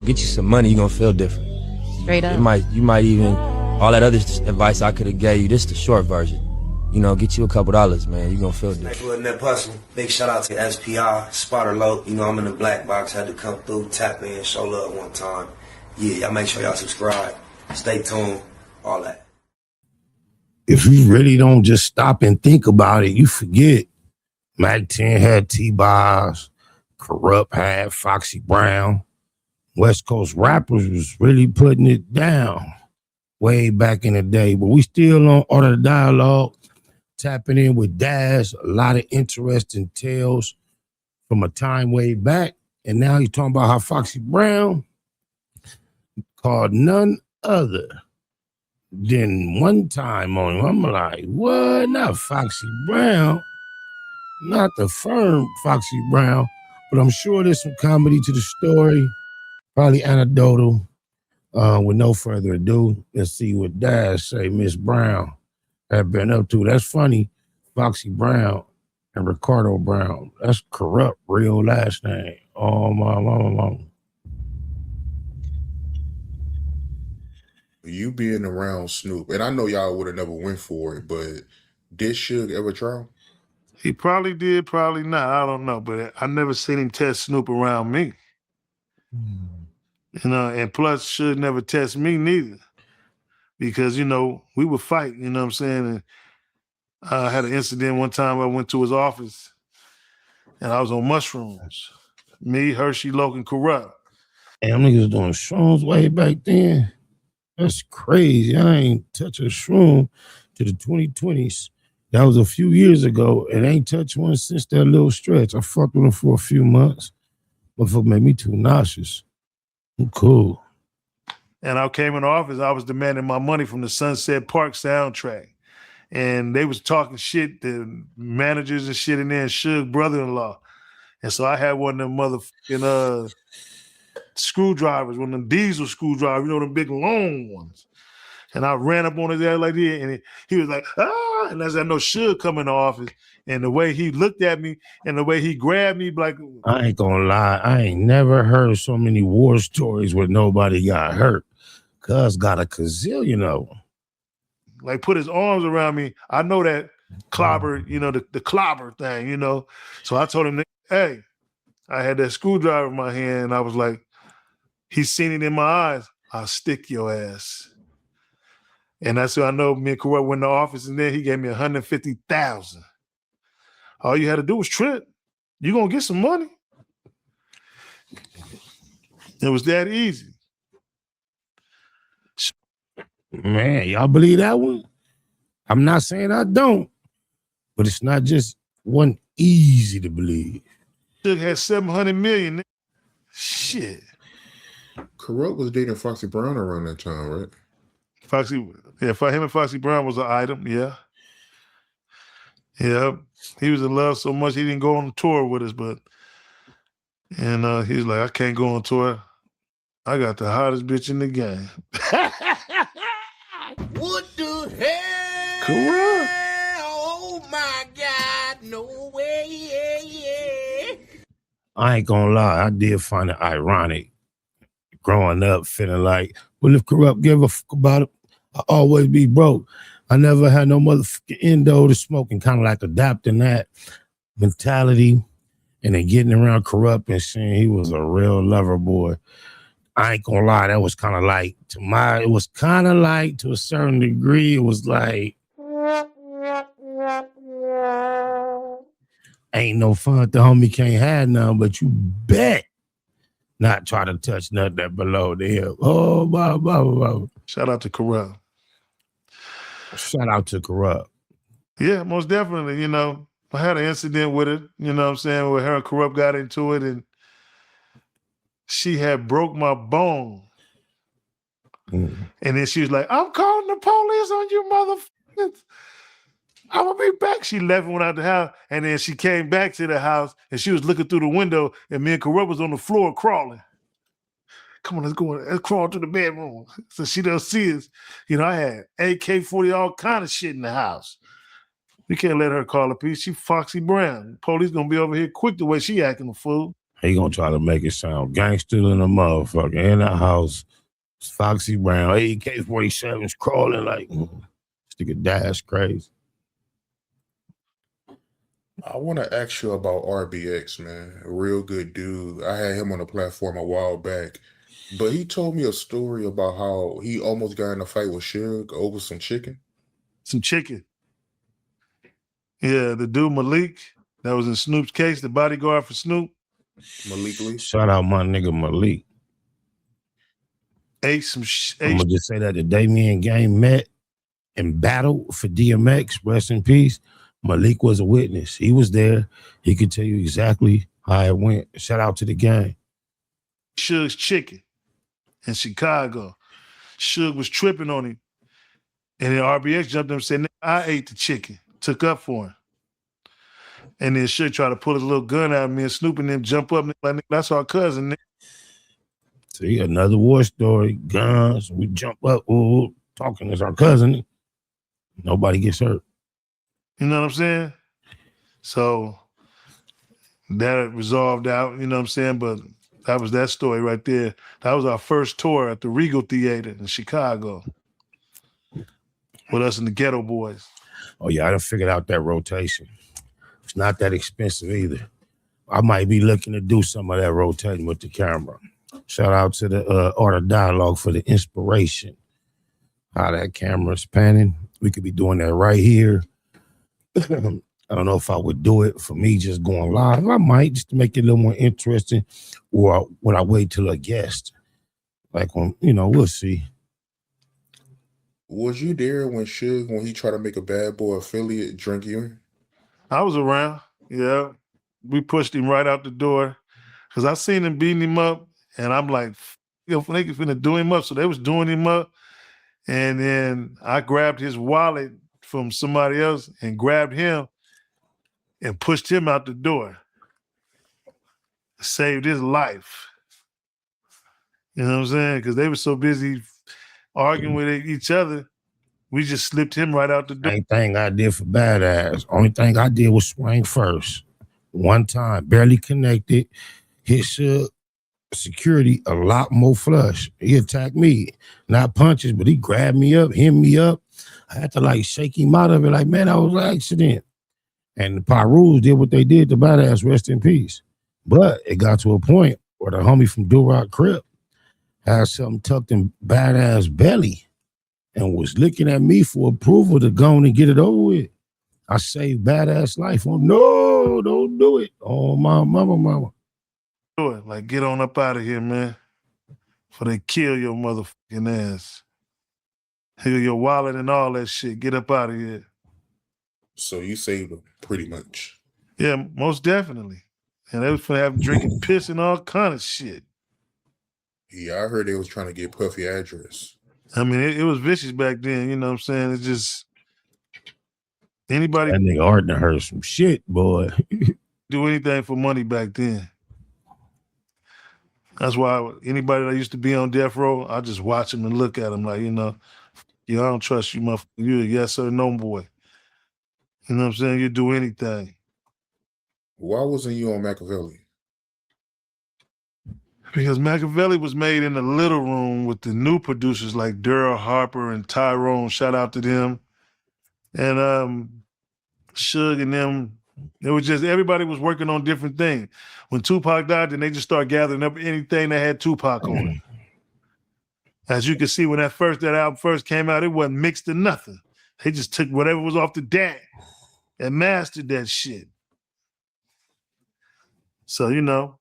Get you some money, you gonna feel different. Straight up. You might even, all that other advice I could have gave you, this the short version. You know, get you a couple dollars, man. You gonna feel different. That hustle. Big shout out to SPI, Spotter Low. You know, I'm in the black box. Had to come through, tap in, show love one time. Yeah, y'all make sure y'all subscribe. Stay tuned. All that. If you really don't just stop and think about it, you forget. Mac 10 had T-Boz, Corrupt had Foxy Brown. West Coast rappers was really putting it down way back in the day. But we still on Art of the Dialogue, tapping in with Daz, a lot of interesting tales from a time way back. And now he's talking about how Foxy Brown called none other than One Time on him. I'm like, what? Not Foxy Brown. Not the firm Foxy Brown, but I'm sure there's some comedy to the story, probably anecdotal. With no further ado, let's see what Dad say Miss Brown had been up to. That's funny, Foxy Brown and Ricardo Brown. That's Corrupt, real last name. Oh, my mama. You being around Snoop, and I know y'all would have never went for it, but did Suge ever try? He probably did, probably not. I don't know, but I never seen him test Snoop around me. You know, and plus Suge never test me neither. Because, you know, we would fight, you know what I'm saying? And I had an incident one time I went to his office and I was on mushrooms. Me, Hershey, Logan, Corrupt. Damn, niggas doing shrooms way back then. That's crazy. I ain't touch a shroom to the 2020s. That was a few years ago, and I ain't touched one since that little stretch. I fucked with him for a few months. Motherfucker made me too nauseous. I'm cool. And I came in the office, I was demanding my money from the Sunset Park soundtrack. And they was talking shit, the managers and shit in there, and Suge's brother-in-law. And so I had one of them motherfucking screwdrivers, one of them diesel screwdrivers, you know, them big long ones. And I ran up on his ass like this, and he was like, ah, and as I know Suge come in the office, and the way he looked at me and the way he grabbed me, like, I ain't gonna lie, I ain't never heard so many war stories where nobody got hurt. Cuz got a gazillion of them. Like put his arms around me. I know that clobber, you know, the clobber thing, you know. So I told him, hey, I had that screwdriver in my hand, and I was like, he's seen it in my eyes. I'll stick your ass. And that's how I know me and Corrupt went in the office, and then he gave me $150,000. All you had to do was trip. You gonna get some money. It was that easy. Man, y'all believe that one? I'm not saying I don't, but it's not just one easy to believe. Suge had $700 million. Shit. Corrupt was dating Foxy Brown around that time, right? Foxy, yeah, for him and Foxy Brown was an item, yeah. Yeah, he was in love so much he didn't go on tour with us, but, and he was like, I can't go on tour. I got the hottest bitch in the game. What the hell? Corrupt. Oh my God, no way. I ain't gonna lie, I did find it ironic growing up feeling like, well, if Corrupt gave a fuck about it, I always be broke. I never had no motherfucking endo to smoke, and kind of like adapting that mentality and then getting around Corrupt and seeing he was a real lover boy. I ain't gonna lie, that was kind of like, it was kind of like to a certain degree, it was like, ain't no fun, the homie can't have none, but you bet not try to touch nothing that below the hip. Oh, blah, blah, blah. Shout out to Corrupt. Shout out to Corrupt. Yeah, most definitely. You know, I had an incident with it, you know what I'm saying, where her and Corrupt got into it, and she had broke my bone. And then she was like, I'm calling the police on you, motherfuckers. I'm gonna be back. She left and went out the house, and then she came back to the house, and she was looking through the window, and me and Corrupt was on the floor crawling. Come on, let's go. Let's crawl to the bedroom. So she don't see us. You know, I had AK-40, all kind of shit in the house. We can't let her call the police. She Foxy Brown. Police gonna be over here quick the way she acting a fool. He gonna try to make it sound gangster than a motherfucker. In the house, Foxy Brown, AK-47s crawling like this nigga Dash crazy. I want to ask you about RBX, man. A real good dude. I had him on the platform a while back, but he told me a story about how he almost got in a fight with Suge over some chicken. Some chicken. Yeah, the dude Malik that was in Snoop's case, the bodyguard for Snoop, Malik Lee. Shout out my nigga Malik. ate some I'm gonna just say that the day me and Game met and battled for DMX, rest in peace. Malik was a witness. He was there. He could tell you exactly how it went. Shout out to the gang. Suge's chicken in Chicago. Suge was tripping on him. And then RBX jumped up and said, I ate the chicken. Took up for him. And then Suge tried to pull his little gun out of me and Snoop and them jump up and like, that's our cousin. See, another war story. Guns. We jump up, talking as our cousin. Nobody gets hurt. You know what I'm saying? So that resolved out, you know what I'm saying? But that was that story right there. That was our first tour at the Regal Theater in Chicago with us and the Ghetto Boys. Oh, yeah, I done figured out that rotation. It's not that expensive either. I might be looking to do some of that rotating with the camera. Shout out to the Art of Dialogue for the inspiration. How that camera's panning. We could be doing that right here. I don't know if I would do it for me just going live. I might just to make it a little more interesting, or when I wait till a guest. Like when, we'll see. Was you there when Suge, when he tried to make a Bad Boy affiliate drink you? I was around. Yeah. We pushed him right out the door because I seen him beating him up, and I'm like, they finna do him up. So they was doing him up, and then I grabbed his wallet from somebody else and grabbed him and pushed him out the door. Saved his life. You know what I'm saying? Because they were so busy arguing with each other, we just slipped him right out the door. Same thing I did for Badass. Only thing I did was swing first. One time, barely connected, hit security a lot more flush. He attacked me, not punches, but he grabbed me up, hit me up. I had to shake him out of it. Like, man, that was an accident. And the Pyrus did what they did to Badass, rest in peace. But it got to a point where the homie from Do-Rock Crip had something tucked in Badass belly and was looking at me for approval to go on and get it over with. I saved Badass life. Oh, no, don't do it. Oh, my mama. Do it. Like, get on up out of here, man. Before they kill your motherfucking ass. Hear your wallet and all that shit. Get up out of here. So you saved him, pretty much. Yeah, most definitely. And they was finna have him drinking piss and all kind of shit. Yeah, I heard they was trying to get Puffy address. I mean, it was vicious back then, you know what I'm saying? It's just anybody That nigga Arden heard some shit, boy. do anything for money back then. That's why anybody that used to be on death row, I just watch them and look at them like, I don't trust you, motherfucker. You a yes or no boy. You know what I'm saying? You do anything. Why wasn't you on Machiavelli? Because Machiavelli was made in the little room with the new producers like Daryl Harper and Tyrone. Shout out to them. And Suge and them. It was just everybody was working on different things. When Tupac died, then they just started gathering up anything that had Tupac on it. As you can see, when that album first came out, it wasn't mixed to nothing. They just took whatever was off the DAT and mastered that shit. So, and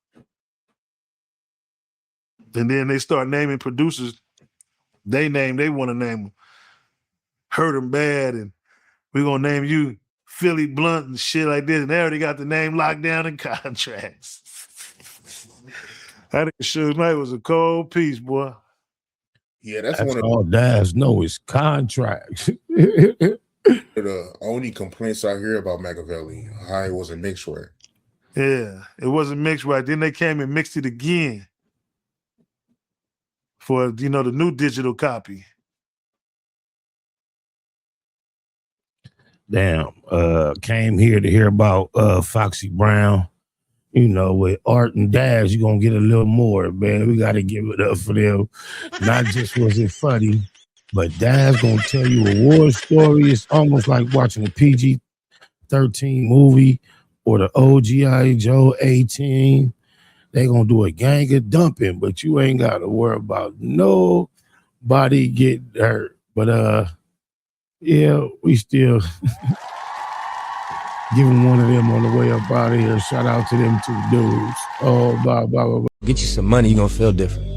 then they start naming producers. They want to name them. Hurt 'em bad, and we're going to name you Philly Blunt and shit like this. And they already got the name locked down in contracts. I think Suge Knight was a cold piece, boy. Yeah, that's That's one of all Daz know is contracts. the only complaints I hear about Machiavelli, how it wasn't mixed right. Yeah, it wasn't mixed right. Then they came and mixed it again for, the new digital copy. Damn. Came here to hear about Foxy Brown. You know, with Art and Daz, you're gonna get a little more, man. We gotta give it up for them. Not just was it funny, but Daz gonna tell you a war story. It's almost like watching a PG-13 movie or the OGI Joe 18. They gonna do a gang of dumping, but you ain't gotta worry about nobody getting hurt. But yeah, we still giving one of them on the way up out of here. Shout out to them two dudes. Oh, blah, blah, blah, blah. Get you some money, you're gonna feel different.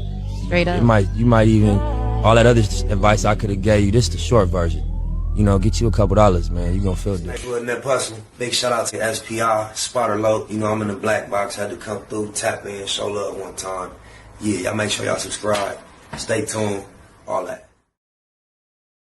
Straight up. You might even, all that other advice I could have gave you, this the short version. You know, get you a couple dollars, man. You're gonna feel different. Thanks for letting that hustle. Big shout out to SPI, Spotter Low. You know, I'm in the black box. Had to come through, tap in, show love one time. Yeah, y'all make sure y'all subscribe. Stay tuned. All that.